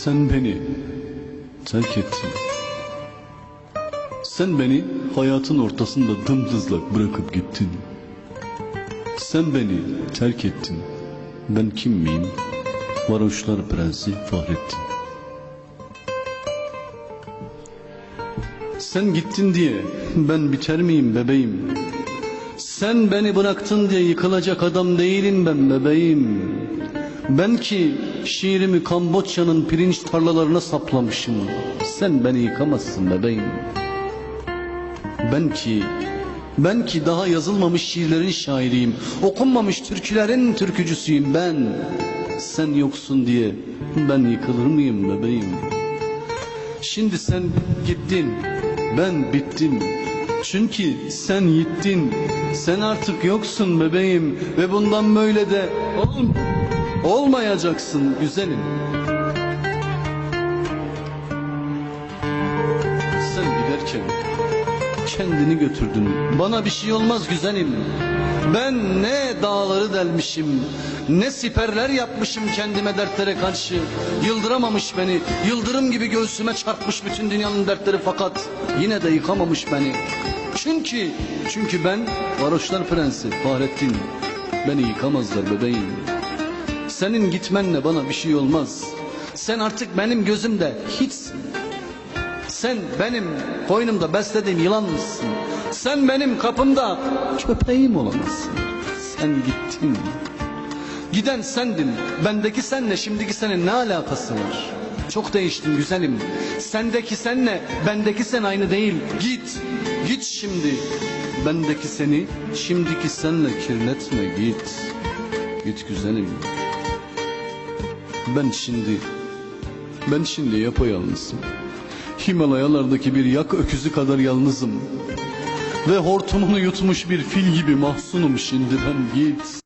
Sen beni terk ettin. Sen beni hayatın ortasında dımdızlak bırakıp gittin. Sen beni terk ettin. Ben kim miyim? Varoşlar Prensi Fahrettin. Sen gittin diye ben biter miyim bebeğim? Sen beni bıraktın diye yıkılacak adam değilim ben bebeğim. Ben ki şiirimi Kamboçya'nın pirinç tarlalarına saplamışım. Sen beni yıkamazsın bebeğim. Ben ki daha yazılmamış şiirlerin şairiyim. Okunmamış türkülerin türkücüsüyüm ben. Sen yoksun diye ben yıkılır mıyım bebeğim? Şimdi sen gittin, ben bittim. Çünkü sen gittin, sen artık yoksun bebeğim. Ve bundan böyle de olmayacaksın güzelim. Sen giderken kendini götürdün. Bana bir şey olmaz güzelim. Ben ne dağları delmişim, ne siperler yapmışım kendime dertlere karşı. Yıldıramamış beni, yıldırım gibi göğsüme çarpmış bütün dünyanın dertleri, fakat yine de yıkamamış beni. Çünkü ben Varoşlar Prensi Fahrettin. Beni yıkamazlar bebeğim. Senin gitmenle bana bir şey olmaz. Sen artık benim gözümde hiçsin. Sen benim koynumda beslediğim yılan mısın? Sen benim kapımda köpeğim olamazsın. Sen gittin. Giden sendin. Bendeki senle şimdiki senin ne alakası var? Çok değiştin güzelim. Sendeki senle bendeki sen aynı değil. Git şimdi. Bendeki seni şimdiki senle kirletme, git güzelim. Ben şimdi yapayalnızım. Himalayalardaki bir yak öküzü kadar yalnızım. Ve hortumunu yutmuş bir fil gibi mahzunum şimdi ben, git.